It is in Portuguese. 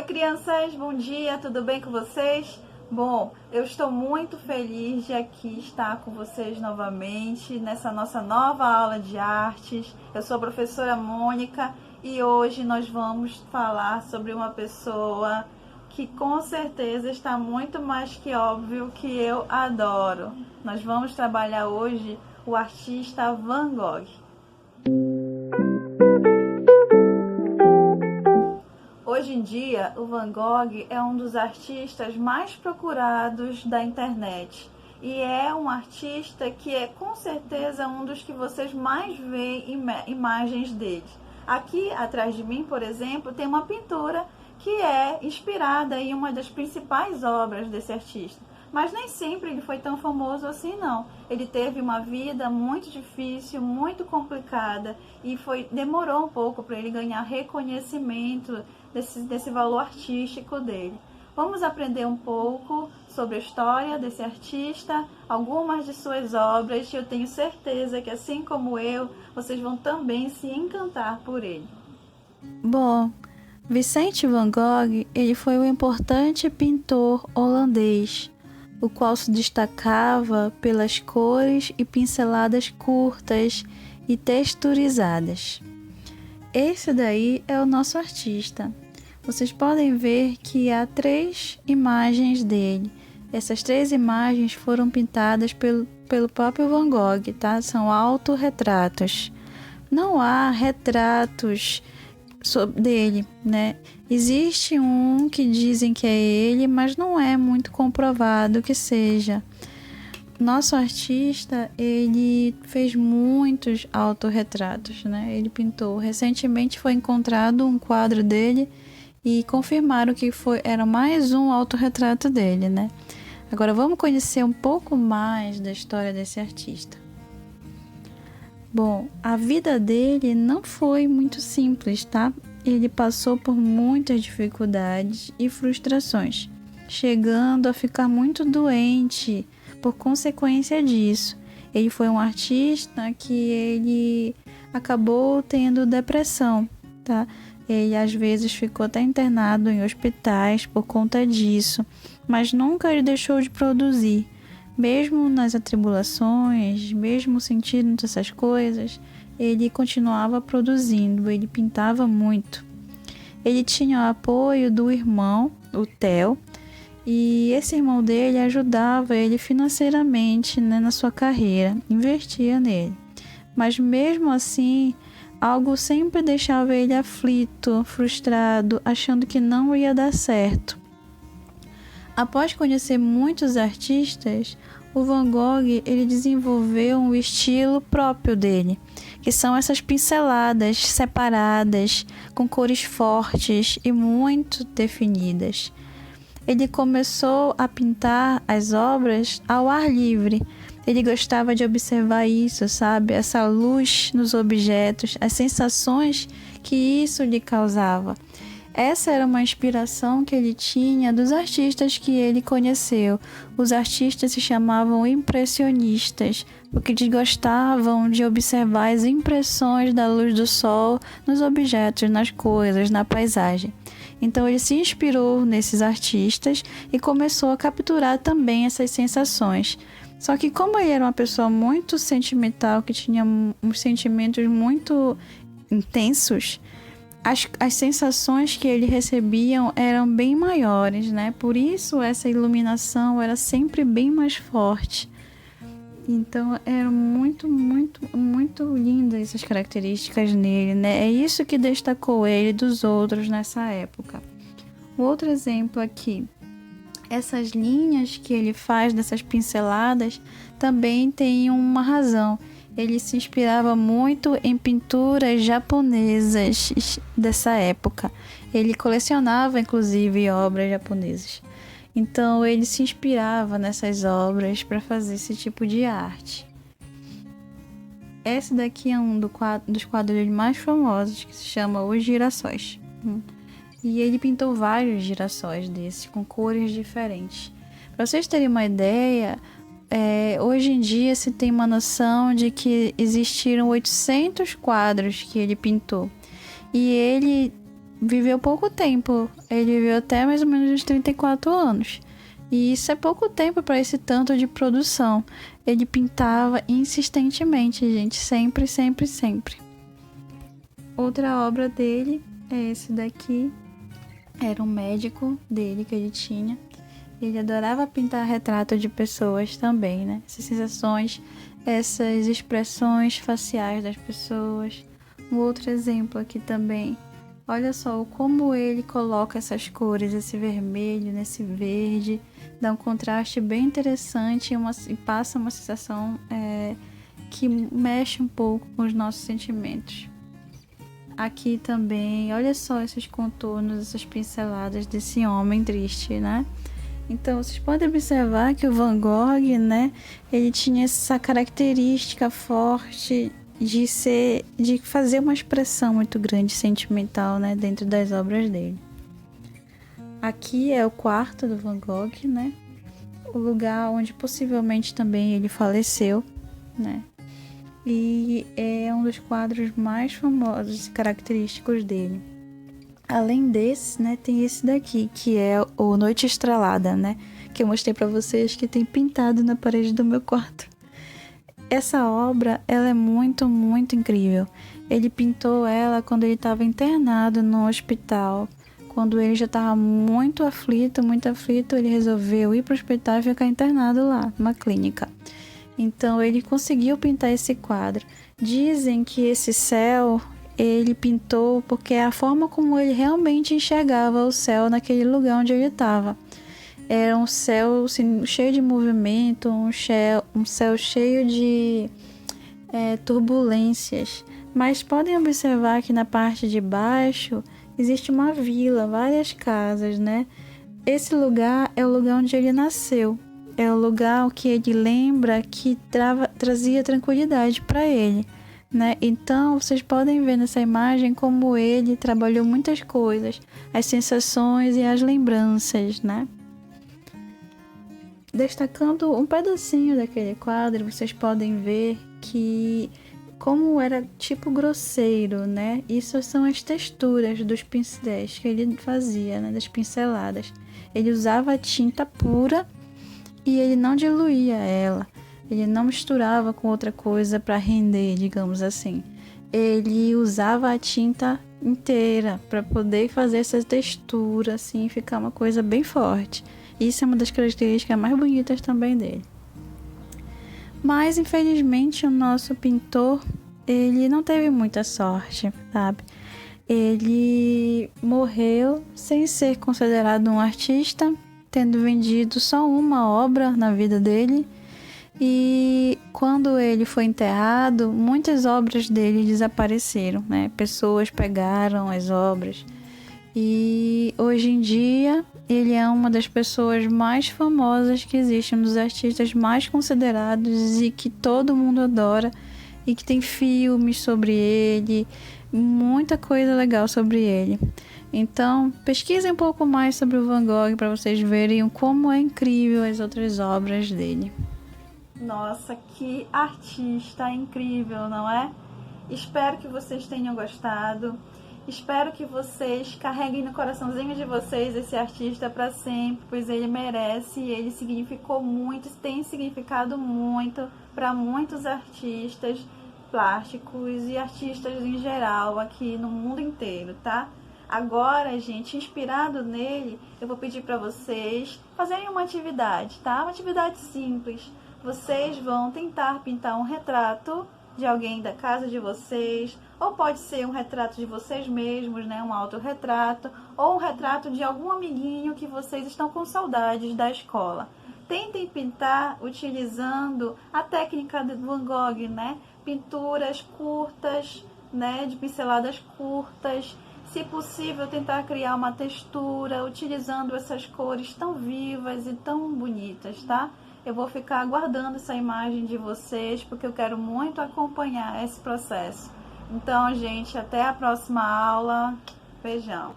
Crianças, bom dia, tudo bem com vocês? Bom, eu estou muito feliz de aqui estar com vocês novamente nessa nossa nova aula de artes. Eu sou a professora Mônica e hoje nós vamos falar sobre uma pessoa que com certeza está muito mais que óbvio que eu adoro. Nós vamos trabalhar hoje o artista Van Gogh. Hoje em dia, o Van Gogh é um dos artistas mais procurados da internet e é um artista que é com certeza um dos que vocês mais veem imagens dele. Aqui atrás de mim, por exemplo, tem uma pintura que é inspirada em uma das principais obras desse artista. Mas nem sempre ele foi tão famoso assim, não. Ele teve uma vida muito difícil, muito complicada e demorou um pouco para ele ganhar reconhecimento desse valor artístico dele. Vamos aprender um pouco sobre a história desse artista, algumas de suas obras, e eu tenho certeza que, assim como eu, vocês vão também se encantar por ele. Bom, Vicente Van Gogh, ele foi um importante pintor holandês, o qual se destacava pelas cores e pinceladas curtas e texturizadas. Esse daí é o nosso artista. Vocês podem ver que há 3 imagens dele. Essas 3 imagens foram pintadas pelo próprio Van Gogh, tá? São autorretratos. Não há retratos dele, né? Existe um que dizem que é ele, mas não é muito comprovado que seja. Nosso artista, ele fez muitos autorretratos, né? Ele pintou. Recentemente foi encontrado um quadro dele e confirmaram que era mais um autorretrato dele, né? Agora vamos conhecer um pouco mais da história desse artista. Bom, a vida dele não foi muito simples, tá? Ele passou por muitas dificuldades e frustrações, chegando a ficar muito doente por consequência disso. Ele foi um artista que ele acabou tendo depressão, tá? Ele às vezes ficou até internado em hospitais por conta disso, mas nunca ele deixou de produzir. Mesmo nas atribulações, mesmo sentindo essas coisas, ele continuava produzindo, ele pintava muito. Ele tinha o apoio do irmão, o Theo, e esse irmão dele ajudava ele financeiramente, né, na sua carreira, investia nele. Mas mesmo assim, algo sempre deixava ele aflito, frustrado, achando que não ia dar certo. Após conhecer muitos artistas, o Van Gogh ele desenvolveu um estilo próprio dele, que são essas pinceladas separadas, com cores fortes e muito definidas. Ele começou a pintar as obras ao ar livre. Ele gostava de observar isso, sabe? Essa luz nos objetos, as sensações que isso lhe causava. Essa era uma inspiração que ele tinha dos artistas que ele conheceu. Os artistas se chamavam impressionistas, porque eles gostavam de observar as impressões da luz do sol nos objetos, nas coisas, na paisagem. Então ele se inspirou nesses artistas e começou a capturar também essas sensações. Só que como ele era uma pessoa muito sentimental, que tinha uns sentimentos muito intensos, as sensações que ele recebia eram bem maiores, né? Por isso essa iluminação era sempre bem mais forte. Então eram muito lindas essas características nele, né? É isso que destacou ele dos outros nessa época. Outro exemplo aqui. Essas linhas que ele faz dessas pinceladas também tem uma razão. Ele se inspirava muito em pinturas japonesas dessa época. Ele colecionava, inclusive, obras japonesas. Então, ele se inspirava nessas obras para fazer esse tipo de arte. Esse daqui é um dos quadros mais famosos, que se chama Os Girassóis. E ele pintou vários girassóis desses, com cores diferentes. Para vocês terem uma ideia, hoje em dia se tem uma noção de que existiram 800 quadros que ele pintou. E ele viveu pouco tempo. Ele viveu até mais ou menos uns 34 anos. E isso é pouco tempo para esse tanto de produção. Ele pintava insistentemente, gente, sempre, sempre, sempre. Outra obra dele é esse daqui. Era um médico dele que ele tinha. Ele adorava pintar retrato de pessoas também, né? Essas sensações, essas expressões faciais das pessoas. Um outro exemplo aqui também. Olha só como ele coloca essas cores, esse vermelho nesse verde. Dá um contraste bem interessante e passa uma sensação que mexe um pouco com os nossos sentimentos. Aqui também, olha só esses contornos, essas pinceladas desse homem triste, né? Então, vocês podem observar que o Van Gogh, né, ele tinha essa característica forte de fazer uma expressão muito grande sentimental, né, dentro das obras dele. Aqui é o quarto do Van Gogh, né? O lugar onde possivelmente também ele faleceu, né? E é um dos quadros mais famosos e característicos dele. Além desse, né, tem esse daqui, que é o Noite Estrelada, né? Que eu mostrei para vocês, que tem pintado na parede do meu quarto. Essa obra, ela é muito, muito incrível. Ele pintou ela quando ele estava internado no hospital. Quando ele já estava muito aflito, ele resolveu ir para o hospital e ficar internado lá, numa clínica. Então ele conseguiu pintar esse quadro. Dizem que esse céu ele pintou porque é a forma como ele realmente enxergava o céu naquele lugar onde ele estava. Era um céu assim, cheio de movimento, um céu cheio de turbulências. Mas podem observar que na parte de baixo existe uma vila, várias casas, né? Esse lugar é o lugar onde ele nasceu. É o lugar que ele lembra que trazia tranquilidade para ele, né? Então, vocês podem ver nessa imagem como ele trabalhou muitas coisas, as sensações e as lembranças, né? Destacando um pedacinho daquele quadro, vocês podem ver que como era tipo grosseiro, né? Isso são as texturas dos pincéis que ele fazia, né? Das pinceladas. Ele usava tinta pura e ele não diluía ela. Ele não misturava com outra coisa para render, digamos assim. Ele usava a tinta inteira para poder fazer essa textura, assim, ficar uma coisa bem forte. Isso é uma das características mais bonitas também dele. Mas, infelizmente, o nosso pintor, ele não teve muita sorte, sabe? Ele morreu sem ser considerado um artista, tendo vendido só uma obra na vida dele. E quando ele foi enterrado, muitas obras dele desapareceram, né? Pessoas pegaram as obras. E hoje em dia ele é uma das pessoas mais famosas que existem, um dos artistas mais considerados e que todo mundo adora, e que tem filmes sobre ele, muita coisa legal sobre ele. Então, pesquisem um pouco mais sobre o Van Gogh para vocês verem como é incrível as outras obras dele. Nossa, que artista incrível, não é? Espero que vocês tenham gostado. Espero que vocês carreguem no coraçãozinho de vocês esse artista para sempre, pois ele merece, ele significou muito, tem significado muito para muitos artistas plásticos e artistas em geral aqui no mundo inteiro, tá? Agora, gente, inspirado nele, eu vou pedir para vocês fazerem uma atividade, tá? Uma atividade simples. Vocês vão tentar pintar um retrato de alguém da casa de vocês, ou pode ser um retrato de vocês mesmos, né? Um autorretrato, ou um retrato de algum amiguinho que vocês estão com saudades da escola. Tentem pintar utilizando a técnica do Van Gogh, né? Pinturas curtas, né? De pinceladas curtas. Se possível, tentar criar uma textura utilizando essas cores tão vivas e tão bonitas, tá? Eu vou ficar aguardando essa imagem de vocês, porque eu quero muito acompanhar esse processo. Então, gente, até a próxima aula. Beijão.